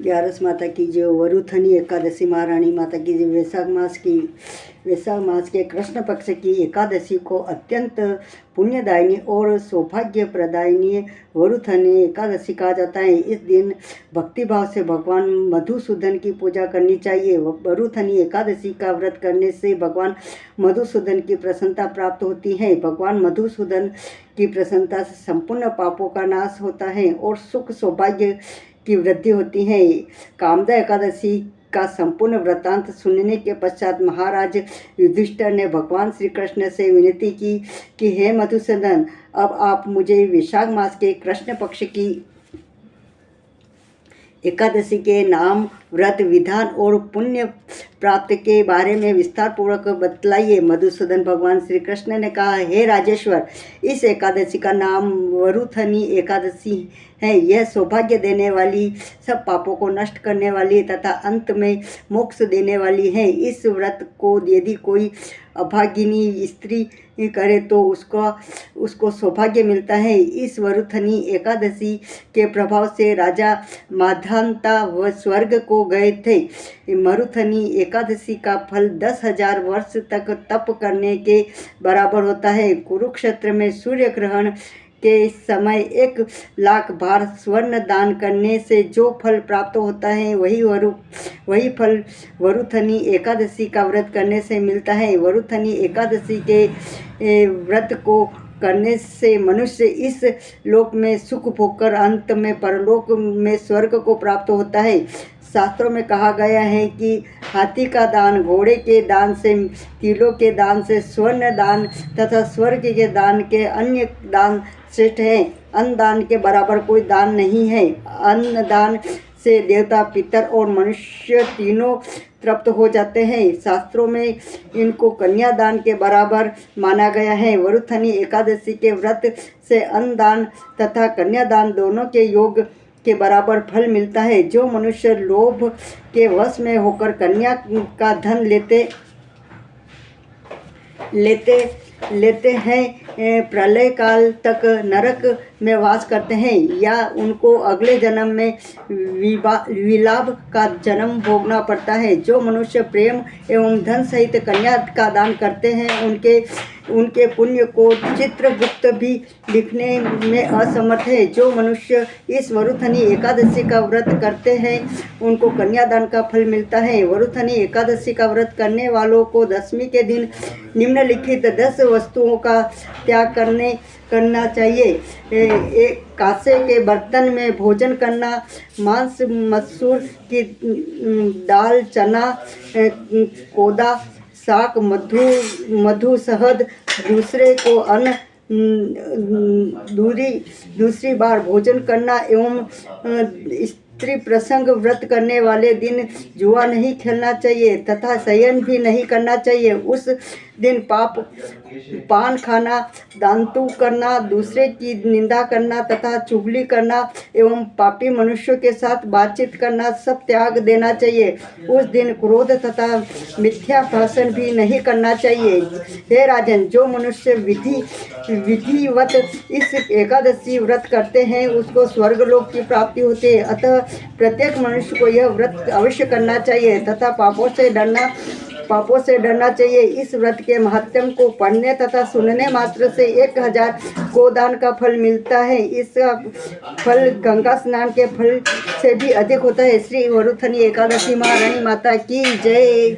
ग्यारस माता की जो वरुथनी एकादशी महारानी माता की जो वैशाख मास के कृष्ण पक्ष की एकादशी को अत्यंत पुण्यदायिनी और सौभाग्य प्रदायिनी वरुथनी एकादशी कहा जाता है। इस दिन भक्तिभाव से भगवान मधुसूदन की पूजा करनी चाहिए। वरुथनी एकादशी का व्रत करने से भगवान मधुसूदन की प्रसन्नता प्राप्त होती है। भगवान मधुसूदन की प्रसन्नता से संपूर्ण पापों का नाश होता है और सुख सौभाग्य की वृद्धि होती है। कामदा एकादशी का संपूर्ण वृत्तांत सुनने के पश्चात महाराज युधिष्ठिर ने भगवान श्री कृष्ण से विनती की कि हे मधुसूदन, अब आप मुझे वैशाख मास के कृष्ण पक्ष की एकादशी के नाम, व्रत विधान और पुण्य प्राप्त के बारे में विस्तार पूर्वक बतलाइए। मधुसूदन भगवान श्री कृष्ण ने कहा, हे राजेश्वर, इस एकादशी का नाम वरुथनी एकादशी है। यह सौभाग्य देने वाली, सब पापों को नष्ट करने वाली तथा अंत में मोक्ष देने वाली है। इस व्रत को यदि कोई अभागिनी स्त्री करे तो उसको सौभाग्य मिलता है। इस वरुथनी एकादशी के प्रभाव से राजा माधांता व स्वर्ग को गए थे। मरुथनी एकादशी का फल 10,000 वर्ष तक तप करने के बराबर होता है। कुरुक्षेत्र में सूर्य ग्रहण के समय 1,00,000 बार स्वर्ण दान करने से जो फल प्राप्त होता है वही फल वरुथनी एकादशी का व्रत करने से मिलता है। वरुथनी एकादशी के व्रत को करने से मनुष्य इस लोक में सुख भोगकर अंत में परलोक में स्वर्ग को प्राप्त होता है। शास्त्रों में कहा गया है कि हाथी का दान, घोड़े के दान से, तिलों के दान से, स्वर्ण दान तथा स्वर्ग के दान के अन्य दान श्रेष्ठ है। अन्न दान के बराबर कोई दान नहीं है। अन्न दान से देवता, पितर और मनुष्य तीनों तृप्त हो जाते हैं। शास्त्रों में इनको कन्यादान के बराबर माना गया है। वरुथनी एकादशी के व्रत से अन्न दान तथा कन्यादान दोनों के योग के बराबर फल मिलता है। जो मनुष्य लोभ के वश में होकर कन्या का धन लेते हैं, प्रलय काल तक नरक में वास करते हैं या उनको अगले जन्म में विलाप का जन्म भोगना पड़ता है। जो मनुष्य प्रेम एवं धन सहित कन्या का दान करते हैं उनके पुण्य को चित्रगुप्त भी लिखने में असमर्थ है। जो मनुष्य इस वरुथनी एकादशी का व्रत करते हैं उनको कन्यादान का फल मिलता है। वरुथनी एकादशी का व्रत करने वालों को दशमी के दिन निम्नलिखित 10 वस्तुओं का त्याग करना चाहिए। एक कांसे के बर्तन में भोजन करना, मांस, मसूर की दाल, चना, कोदा, शाक, मधु, शहद, दूसरे को अन्न, दूसरी बार भोजन करना एवं स्त्री प्रसंग व्रत करने वाले दिन जुआ नहीं खेलना चाहिए तथा शयन भी नहीं करना चाहिए। उस दिन पान खाना, दांतु करना, दूसरे की निंदा करना तथा चुगली करना एवं पापी मनुष्यों के साथ बातचीत करना सब त्याग देना चाहिए। उस दिन क्रोध तथा मिथ्या भाषण भी नहीं करना चाहिए। हे राजन, जो मनुष्य विधिवत इस एकादशी व्रत करते हैं उसको स्वर्गलोक की प्राप्ति होती है। अतः प्रत्येक मनुष्य को यह व्रत अवश्य करना चाहिए तथा पापों से डरना चाहिए। इस व्रत के महात्म्य को पढ़ने तथा सुनने मात्र से 1,000 गोदान का फल मिलता है। इसका फल गंगा स्नान के फल से भी अधिक होता है। श्री वरुथनी एकादशी महारानी माता की जय।